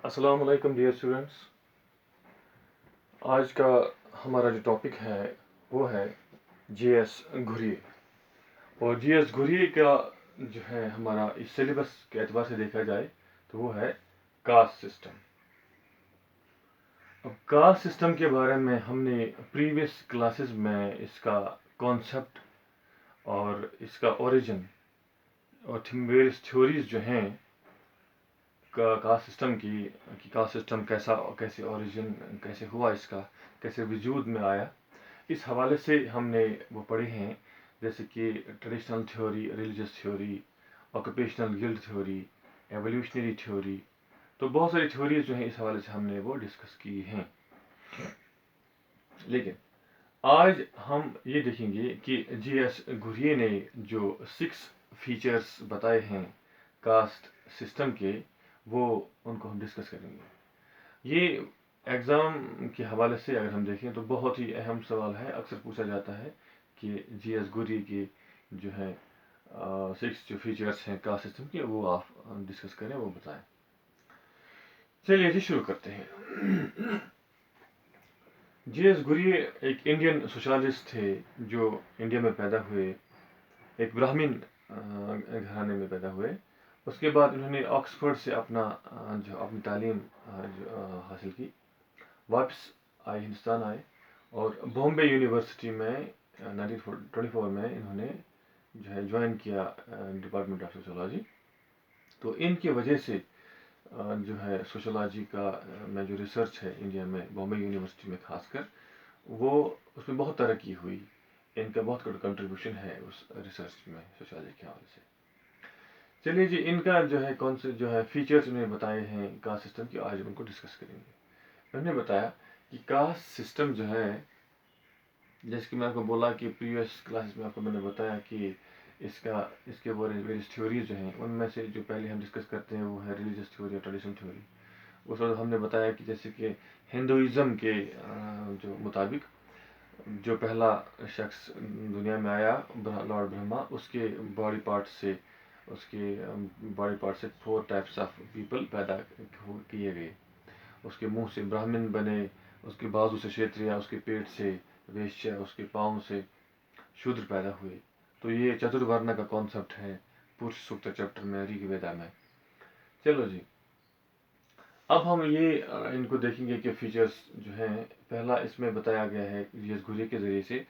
السلام علیکم dear students. آج کا ہمارا جو ٹاپک ہے وہ ہے جی ایس گھریے. اور جی ایس گھریے کا جو ہے ہمارا اس سلیبس کے اعتبار سے دیکھا جائے تو وہ ہے کاسٹ سسٹم. اب کاسٹ سسٹم کے بارے میں ہم نے پریویس کلاسز میں اس کا کانسیپٹ اور اس کا اوریجن اور ویریس تھیوریز جو ہیں کاسٹ سسٹم کی کاسٹ سسٹم کیسے اوریجن کیسے ہوا، اس کا کیسے وجود میں آیا، اس حوالے سے ہم نے وہ پڑھے ہیں. جیسے کہ traditional theory, religious theory, occupational guilt theory, evolutionary theory. تو بہت ساری تھیوریز جو ہیں اس حوالے سے ہم نے وہ ڈسکس کی ہیں. لیکن آج ہم یہ دیکھیں گے کہ جی ایس گھریے نے جو 6 فیچرز بتائے ہیں کاسٹ سسٹم کے، وہ ان کو ہم ڈسکس کریں گے. یہ ایگزام کے حوالے سے اگر ہم دیکھیں تو بہت ہی اہم سوال ہے. اکثر پوچھا جاتا ہے کہ جی ایس گھریے کے جو ہے 6 جو فیچرز ہیں کاسٹ سسٹم کے، وہ آپ ڈسکس کریں، وہ بتائیں. چلیے جی شروع کرتے ہیں. جی ایس گھریے ایک انڈین سوشالسٹ تھے جو انڈیا میں پیدا ہوئے. ایک براہمن گھرانے میں پیدا ہوئے. اس کے بعد انہوں نے آکسفورڈ سے اپنی تعلیم حاصل کی. واپس آئے، ہندوستان آئے، اور بامبے یونیورسٹی میں 1924 میں انہوں نے جو ہے جوائن کیا ڈپارٹمنٹ آف سوشولوجی. تو ان کی وجہ سے جو ہے سوشولوجی کا میں جو ریسرچ ہے انڈیا میں بامبے یونیورسٹی میں خاص کر، وہ اس میں بہت ترقی ہوئی. ان کا بہت کنٹریبیوشن ہے اس ریسرچ میں سوشولوجی کے حوالے سے. چلیے جی، ان کا جو ہے کون سے جو ہے فیچرز انہوں نے بتائے ہیں کاسٹ سسٹم کے، آج ان کو ڈسکس کریں گے. انہوں نے بتایا کہ کاسٹ سسٹم جو ہے، جیسے کہ میں آپ کو بولا کہ پریویس کلاسز میں آپ کو میں نے بتایا کہ اس کے ویریس تھیوریز جو ہیں، ان میں سے جو پہلے ہم ڈسکس کرتے ہیں وہ ہے ریلیجس تھیوری اور ٹریڈیشنل تھیوری. اس وقت ہم نے بتایا کہ جیسے کہ ہندوازم کے جو مطابق جو پہلا شخص دنیا میں آیا لارڈ برہما، اس کے باڈی پارٹ سے 4 ٹائپس آف پیپل پیدا کیے گئے. اس کے منہ سے براہمن بنے، اس کے بازو سے شیتریا، اس کے پیٹ سے ویشیا، اس کے پاؤں سے شودر پیدا ہوئے. تو یہ چترورنا کا کانسیپٹ ہے پورش سوکتا چیپٹر میں، ریگ ویدا میں. چلو جی، اب ہم یہ ان کو دیکھیں گے کہ فیچرز جو ہیں. پہلا اس میں بتایا گیا ہے جی ایس گھریے کے ذریعے سے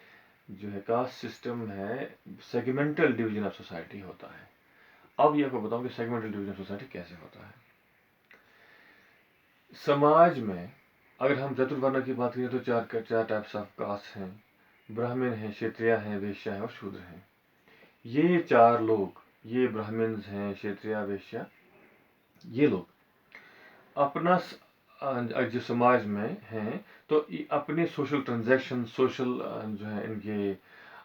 جو ہے کاسٹ سسٹم ہے سیگمنٹل ڈویژن آف سوسائٹی ہوتا ہے. اب یہ آپ کو بتاؤں کہ سیگمنٹل ڈویژن آف سوسائٹی کیسے ہوتا ہے. سماج میں اگر ہم چترورنا کی بات کریں تو 4 ٹائپس آف کاسٹ ہیں. براہمن ہیں، شیتریا ہیں، ویشیا ہیں اور شودر ہیں. یہ 4 لوگ، یہ براہمنز ہیں، شیتریا، ویشیا، یہ لوگ اپنا جو سماج میں ہیں تو اپنے سوشل ٹرانزیکشن، سوشل جو ہے ان کے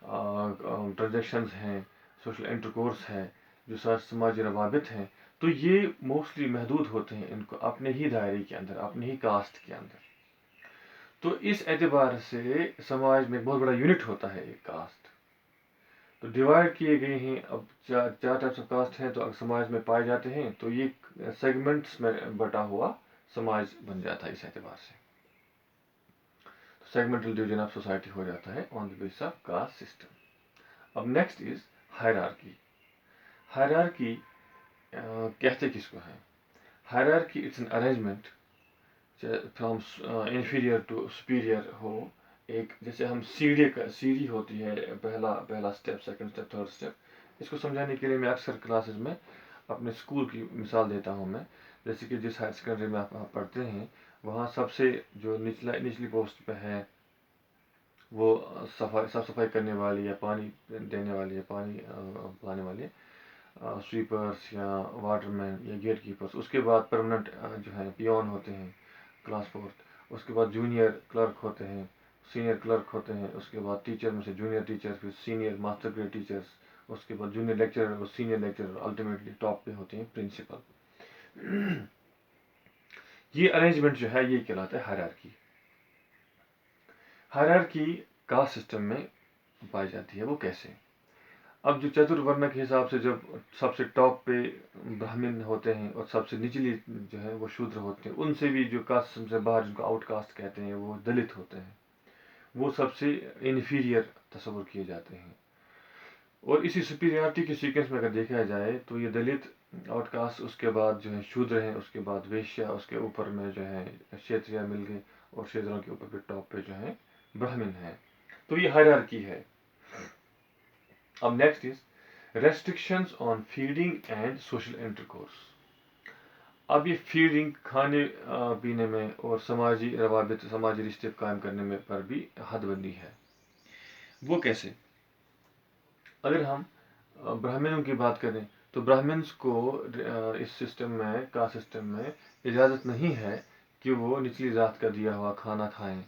ٹرانزیکشنز ہیں، سوشل انٹرکورس ہے، جو سماجی روابط ہیں، تو یہ موسٹلی محدود ہوتے ہیں ان کو اپنے ہی دائرے کے اندر، اپنے ہی کاسٹ کے اندر. تو اس اعتبار سے سماج میں ایک بہت بڑا یونٹ ہوتا ہے ایک کاسٹ. تو ڈیوائڈ کیے گئے ہیں. اب 4 ٹائپس آف کاسٹ ہیں تو اگر سماج میں پائے جاتے ہیں تو یہ سیگمنٹس میں بٹا ہوا سماج بن جاتا ہے. اس اعتبار سے سیگمنٹل ڈویژن آف سوسائٹی ہو جاتا ہے on the base of caste system. اب نیکسٹ از ہائرارکی. ہائرارکی کہتے کس کو ہے؟ Hierarchy it's an arrangement from inferior to superior ہو. ایک جیسے ہم سیڑھی ہوتی ہے، پہلا step, second step, third step. اس کو سمجھانے کے لیے میں اکثر کلاسز میں اپنے اسکول کی مثال دیتا ہوں. میں جیسے کہ جس ہائر سیکنڈری میں آپ پڑھتے ہیں، وہاں سب سے جو نچلی پوسٹ پہ ہے وہ صاف صفائی کرنے والی یا پانی دینے والی یا پانی پلانے والے سویپرس یا واٹر مین یا گیٹ کیپرس. اس کے بعد پرماننٹ جو ہے پیون ہوتے ہیں کلاس 4. اس کے بعد جونیئر کلرک ہوتے ہیں، سینئر کلرک ہوتے ہیں. اس کے بعد ٹیچر میں سے جونیئر ٹیچر، پھر سینئر ماسٹر گریڈ ٹیچرس، اس کے بعد جونیئر لیکچرر اور سینئر لیکچرر، الٹیمیٹلی ٹاپ پہ ہوتے ہیں پرنسپل. یہ ارینجمنٹ جو ہے یہ کہلاتا ہے ہائرارکی. ہائرارکی کاسٹ سسٹم میں پائی جاتی ہے. وہ کیسے؟ اب جو چتروورن کے حساب سے جب سب سے ٹاپ پہ براہمن ہوتے ہیں اور سب سے نچلی جو ہے وہ شودر ہوتے ہیں، ان سے بھی جو کاسٹ سسٹم سے باہر جن کو آؤٹ کاسٹ کہتے ہیں وہ دلت ہوتے ہیں، وہ سب سے انفیریئر تصور کیے جاتے ہیں. اور اسی سپیریارٹی کے سیکوینس میں اگر دیکھا جائے تو یہ دلت، آؤٹ کاسٹ، اس کے بعد جو ہے شودر ہیں، اس کے بعد ویشیا، اس کے اوپر میں جو ہے شیتریا مل گئے، اور شیتروں کے اوپر پہ ٹاپ پہ جو ہے براہمن ہے. تو یہ ہائرارکی ہے. اب next is restrictions on feeding and social intercourse. اب یہ فیڈنگ، کھانے پینے میں، اور سماجی روابط، سماجی رشتے قائم کرنے میں پر بھی حد بندی ہے. وہ کیسے؟ اگر ہم براہمنوں کی بات کریں تو براہمنس کو اس سسٹم میں، کاسٹ سسٹم میں اجازت نہیں ہے کہ وہ نچلی ذات کا دیا ہوا کھانا کھائیں.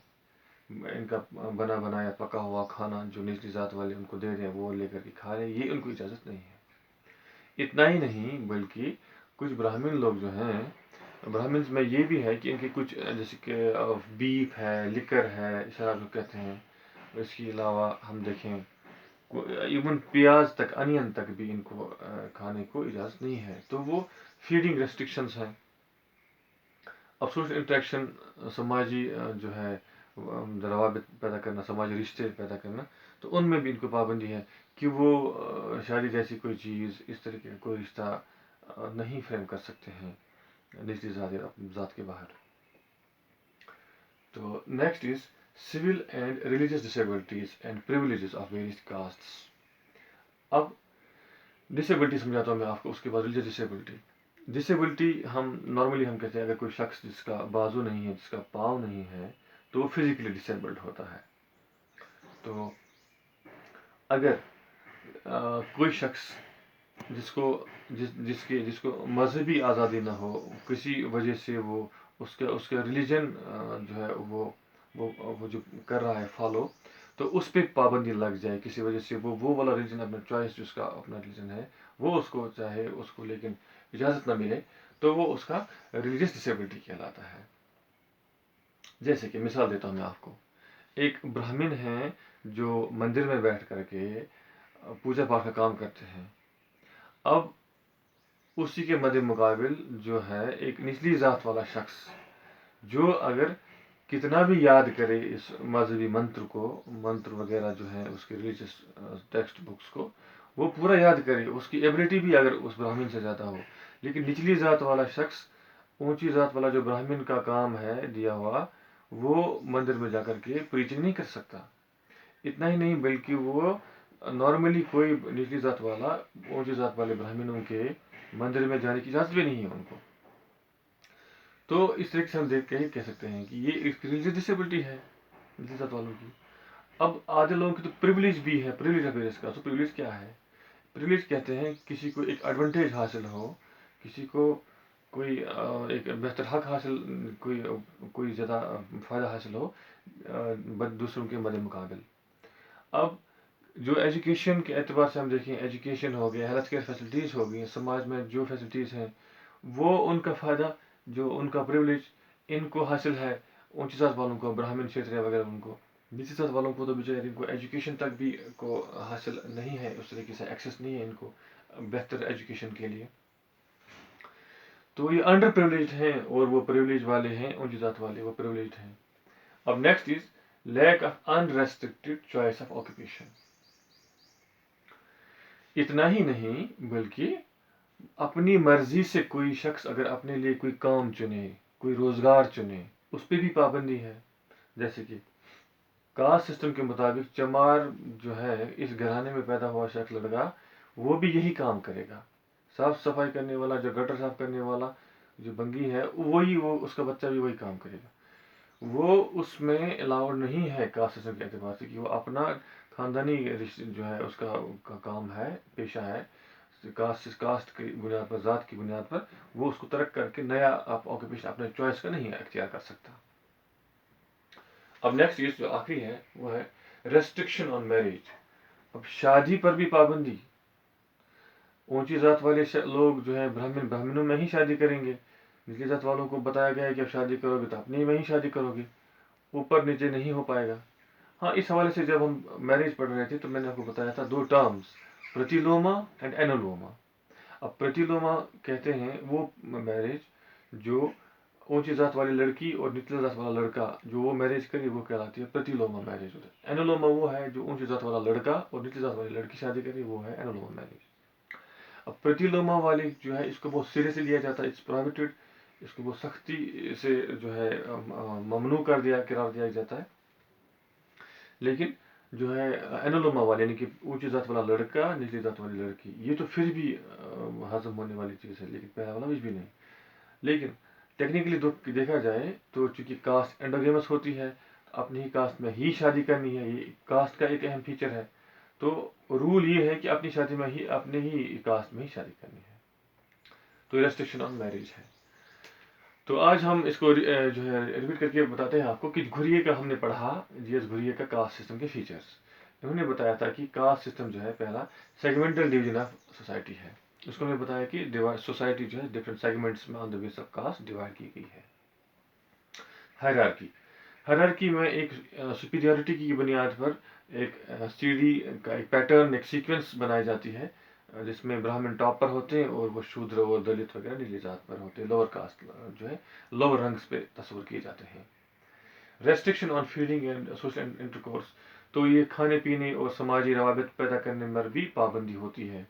ان کا بنا بنایا پکا ہوا کھانا جو نچلی ذات والے ان کو دے رہے ہیں وہ لے کر کے کھا رہے ہیں، یہ ان کو اجازت نہیں ہے. اتنا ہی نہیں بلکہ کچھ براہمن لوگ جو ہیں، براہمنس میں یہ بھی ہے کہ ان کے کچھ جیسے کہ بیف ہے، لکر ہے، شراب جو کہتے ہیں، اس کے علاوہ ہم دیکھیں ایون پیاز تک، انین تک بھی ان کو کھانے کو اجازت نہیں ہے. تو وہ فیڈنگ ریسٹرکشنز ہیں. اب سوشل انٹریکشن، سماجی جو ہے روابط پیدا کرنا، سماجی رشتے پیدا کرنا، تو ان میں بھی ان کو پابندی ہے کہ وہ شادی جیسی کوئی چیز، اس طریقے کا کوئی رشتہ نہیں فریم کر سکتے ہیں نچلی ذات کے باہر. تو next is civil and religious disabilities and privileges of various castes. اب ڈسیبلٹی سمجھاتا ہوں میں آپ کو، اس کے بعد ریلیجیس ڈسیبلٹی. ڈسیبلٹی ہم نارملی ہم کہتے ہیں اگر کوئی شخص جس کا بازو نہیں ہے، جس کا پاؤں نہیں ہے، تو وہ فزیکلی ڈسیبلڈ ہوتا ہے. تو اگر کوئی شخص جس کو مذہبی آزادی نہ ہو، کسی وجہ سے وہ اس کا ریلیجن جو ہے وہ جو کر رہا ہے فالو، تو اس پہ پابندی لگ جائے کسی وجہ سے، وہ والا ریلیجن اپنا چوائس، جس کا اپنا ریلیجن ہے وہ اس کو چاہے، اس کو لیکن اجازت نہ ملے، تو وہ اس کا ریلیجیس ڈسیبلٹی کہلاتا ہے. جیسے کہ مثال دیتا ہوں میں آپ کو، ایک براہمن ہیں جو مندر میں بیٹھ کر کے پوجا پاٹ کا کام کرتے ہیں. اب اسی کے مد مقابل جو ہے ایک نچلی ذات والا شخص، جو اگر کتنا بھی یاد کرے اس مذہبی منتر وغیرہ جو ہے اس کے ریلیجیس ٹیکسٹ بکس کو، وہ پورا یاد کرے، اس کی ایبلٹی بھی اگر اس براہمن سے زیادہ ہو، لیکن نچلی ذات والا شخص، اونچی ذات والا جو براہمن کا کام ہے دیا ہوا، وہ مندر میں جا کر کے پریچنگ نہیں کر سکتا. اتنا ہی نہیں بلکہ وہ نارملی کوئی نچلی ذات والا اونچی ذات والے براہمنوں کے مندر میں جانے کی اجازت بھی نہیں ہے ان کو. تو اس طریقے سے ہم دیکھ کے کہہ سکتے ہیں کہ یہ ایک ریلیجیس ڈسیبلٹی ہے نچلی ذات والوں کی. اب آدھے لوگوں کی تو پریولیج بھی ہے، پریولیج افیئرس کا. تو پریولیج کیا ہے؟ پریولیج کہتے ہیں کسی کو ایک ایڈوانٹیج حاصل ہو، کسی کو کوئی ایک بہتر حق حاصل، کوئی زیادہ فائدہ حاصل ہو دوسروں کے مد مقابل. اب جو ایجوکیشن کے اعتبار سے ہم دیکھیں، ایجوکیشن ہو گیا، ہیلتھ کیئر فیسلٹیز ہو گئی، سماج میں جو فیسلٹیز ہیں، وہ ان کا فائدہ، جو ان کا پریولیج ان کو حاصل ہے، اونچی ذات والوں کو، براہمن شیتریہ وغیرہ ان کو. نچلی ذات والوں کو تو بیچارے ان کو ایجوکیشن تک بھی کو حاصل نہیں ہے، اس طریقے سے ایکسیس نہیں ہے ان کو بہتر ایجوکیشن کے لیے. تو یہ انڈر پریولیجڈ ہیں، اور وہ پریولیج والے ہیں، اونچی ذات والے وہ پریولیجڈ ہیں. اب next is lack of unrestricted choice of occupation. اتنا ہی نہیں بلکہ اپنی مرضی سے کوئی شخص اگر اپنے لیے کوئی کام چنے، کوئی روزگار چنے، اس پہ بھی پابندی ہے. جیسے کہ کاسٹ سسٹم کے مطابق چمار جو ہے اس گھرانے میں پیدا ہوا شخص، لڑکا، وہ بھی یہی کام کرے گا. صاف صفائی کرنے والا، جو گٹر صاف کرنے والا، جو بنگی ہے، وہ اس کا بچہ بھی وہی کام کرے گا. وہ اس میں الاؤڈ نہیں ہے کاسٹ سسٹم کے اعتبار سے کہ وہ اپنا خاندانی جو ہے اس کا کام ہے، پیشہ ہے، کاسٹ کی بنیاد پر، ذات کی بنیاد پر وہ اس کو ترک کر کے نیا آکوپیشن اپنے چوائس کا نہیں اختیار کر سکتا. اب نیکسٹ چیز جو آخری ہے وہ ہے ریسٹرکشن آن میرج. اب شادی پر بھی پابندی. اونچی ذات والے لوگ جو ہے براہمنوں میں ہی شادی کریں گے. نچلی ذات والوں کو بتایا گیا ہے کہ اب شادی کرو گے تو اپنے میں ہی شادی کرو گے، اوپر نیچے نہیں ہو پائے گا. ہاں، اس حوالے سے جب ہم میرج پڑھ رہے تھے تو میں نے آپ کو بتایا تھا دو ٹرمز، پرتیلوما اینڈ اینولوما. اب پرتیلوما کہتے ہیں وہ میرج جو اونچی ذات والی لڑکی اور نچلی ذات والا لڑکا جو وہ میرج کرے وہ کہلاتی ہے پرتیلوما میرج. اینولوما وہ ہے جو اونچی ذات والا لڑکا اور نچلی ذات والی لڑکی شادی کرے وہ ہے اینولوما میرج. اب پرتیلوما والی جو ہے اس کو بہت سیریس سے لیا جاتا ہے, اٹس پروہیبٹڈ, اس کو بہت سختی سے جو ہے ممنوع قرار دیا جاتا ہے. لیکن جو ہے اینولوما والے یعنی کہ اونچی ذات والا لڑکا نچلی ذات والی لڑکی یہ تو پھر بھی ہضم ہونے والی چیز ہے, لیکن پہلا والا کچھ بھی نہیں. لیکن ٹیکنیکلی دیکھا جائے تو چونکہ کاسٹ اینڈوگیمس ہوتی ہے, اپنی ہی کاسٹ میں ہی شادی کرنی ہے, یہ کاسٹ کا ایک اہم فیچر ہے. تو رول یہ ہے کہ اپنی شادی میں ہی اپنے ہی کاسٹ میں ہی شادی کرنی ہے. تو ریسٹرکشن آن میرج ہے. تو آج ہم اس کو جو ہے ریپیٹ کر کے بتاتے ہیں آپ کو کہ گھریے کا ہم نے پڑھا, جی ایس گھریے کا کاسٹ سسٹم کے فیچرز. انہوں نے بتایا تھا کہ کاسٹ سسٹم جو ہے پہلا سیگمنٹل ڈویژن آف سوسائٹی ہے. اس کو ہم نے بتایا کہ سوسائٹی جو ہے ڈفرینٹ سیگمنٹس میں آن دا بیس آف کاسٹ ڈیوائڈ کی گئی ہے. ہائرارکی میں ایک سپیریورٹی کی بنیاد پر ایک سیڑھی کا ایک پیٹرن, ایک سیکوینس بنائی جاتی ہے جس میں برہمن ٹاپ پر ہوتے ہیں اور وہ شودر اور دلت وغیرہ نیچلی ذات پر ہوتے ہیں, لوور کاسٹ جو ہے لوور رنگس پہ تصور کیے جاتے ہیں. Restriction on feeding and social intercourse, تو یہ کھانے پینے اور سماجی روابط پیدا کرنے میں بھی پابندی ہوتی ہے.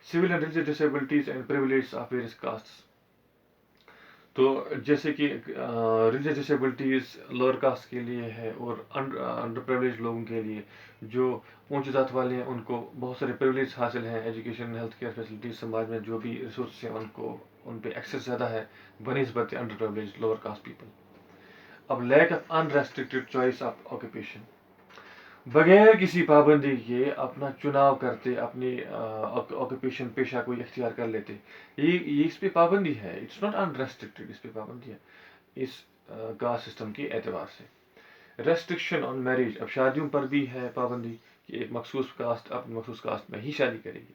Civil and religious disabilities and privileges of various casts, تو جیسے کہ ریلیجیس ڈسیبلٹیز لوور کاسٹ کے لیے ہے اور انڈر پریولیج لوگوں کے لیے, جو اونچی ذات والے ہیں ان کو بہت سارے پریولیج حاصل ہیں, ایجوکیشن, ہیلتھ کیئر فیسلٹیز, سماج میں جو بھی ریسورسز ہیں ان پہ ایکسیس زیادہ ہے بنسبت under privilege lower caste people. اب lack of unrestricted choice of occupation, بغیر کسی پابندی کے اپنا چناؤ کرتے, اپنی آکوپیشن پیشہ کوئی اختیار کر لیتے, یہ اس پہ پابندی ہے. اٹس ناٹ انریسٹرکٹیڈ, اس پہ پابندی ہے اس کاسٹ سسٹم کے اعتبار سے. ریسٹرکشن آن میرج, اب شادیوں پر بھی ہے پابندی کہ ایک مخصوص کاسٹ اپنی مخصوص کاسٹ میں ہی شادی کرے گی.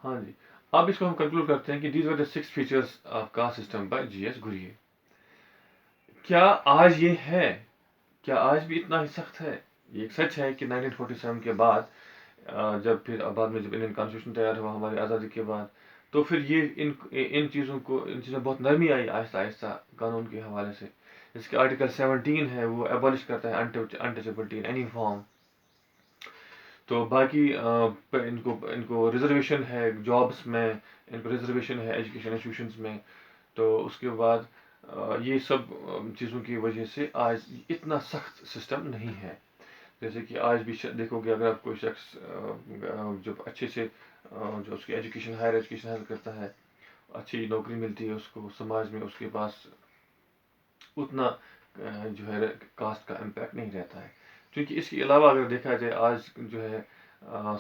ہاں جی, اب اس کو ہم کنکلوڈ کرتے ہیں کہ these are the 6 features of caste system by G S Ghurye. کیا آج یہ ہے, کیا آج بھی اتنا ہی سخت ہے؟ یہ ایک سچ ہے کہ 1947 کے بعد جب پھر بعد میں جب انڈین کانسٹیٹیوشن تیار ہوا ہماری آزادی کے بعد, تو پھر یہ ان چیزوں بہت نرمی آئی آہستہ آہستہ قانون کے حوالے سے. جس کے آرٹیکل 17 ہے وہ ایبالش کرتا ہے انٹچیبلٹی ان اینی فارم. تو باقی ان کو ریزرویشن ہے جابس میں, ان کو ریزرویشن ہے ایجوکیشن انسٹیٹیوشنز میں. تو اس کے بعد یہ سب چیزوں کی وجہ سے آج اتنا سخت سسٹم نہیں ہے. جیسے کہ آج بھی دیکھو گے اگر آپ کوئی شخص جو اچھے سے جو اس کی ایجوکیشن ہائر ایجوکیشن حاصل کرتا ہے, اچھی نوکری ملتی ہے اس کو, سماج میں اس کے پاس اتنا جو ہے کاسٹ کا امپیکٹ نہیں رہتا ہے. کیونکہ اس کے علاوہ اگر دیکھا جائے آج جو ہے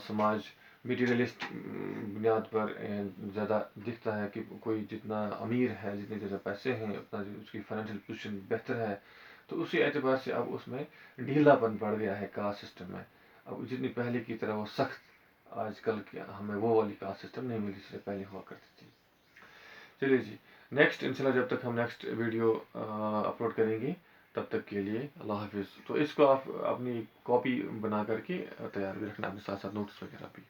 سماج میٹیریلسٹ بنیاد پر زیادہ دکھتا ہے کہ کوئی جتنا امیر ہے, جتنے زیادہ پیسے ہیں, اتنا اس کی فائنینشیل پوزیشن بہتر ہے. تو اسی اعتبار سے اب اس میں ڈھیلا پن پڑ گیا ہے کاسٹ سسٹم میں. اب جتنی پہلے کی طرح وہ سخت آج کل کے ہمیں وہ والی کاسٹ سسٹم نہیں ملی جس سے پہلے ہوا کرتی تھی. چلیے جی, نیکسٹ انشاءاللہ جب تک ہم نیکسٹ ویڈیو اپلوڈ کریں گے تب تک کے لیے اللہ حافظ. تو اس کو آپ اپنی کاپی بنا کر کے تیار بھی رکھنا, اپنے ساتھ ساتھ نوٹس وغیرہ بھی.